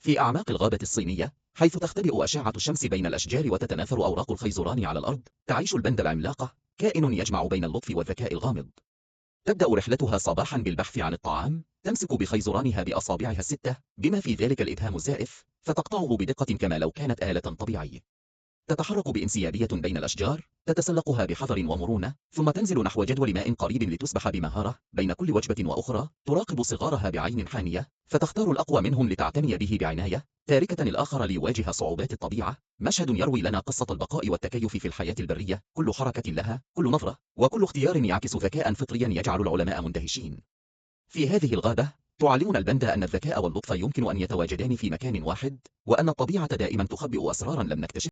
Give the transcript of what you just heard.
في أعماق الغابة الصينية، حيث تختبئ أشعة الشمس بين الأشجار وتتناثر أوراق الخيزران على الأرض، تعيش الباندا العملاقة، كائن يجمع بين اللطف والذكاء الغامض. تبدأ رحلتها صباحا بالبحث عن الطعام، تمسك بخيزرانها بأصابعها الستة، بما في ذلك الإبهام الزائف، فتقطعه بدقة كما لو كانت آلة طبيعية. تتحرك بانسيابية بين الأشجار، تتسلقها بحذر ومرونة، ثم تنزل نحو جدول ماء قريب لتسبح بمهارة. بين كل وجبة وأخرى، تراقب صغارها بعين حانية، فتختار الأقوى منهم لتعتني به بعناية، تاركة الآخر ليواجه صعوبات الطبيعة. مشهد يروي لنا قصة البقاء والتكيف في الحياة البرية، كل حركة لها، كل نظرة، وكل اختيار يعكس ذكاء فطريا يجعل العلماء مندهشين. في هذه الغابة، تعلمنا الباندا أن الذكاء واللطف يمكن أن يتواجدان في مكان واحد، وأن الطبيعة دائما تخبئ أسرارا لم نكتشفها.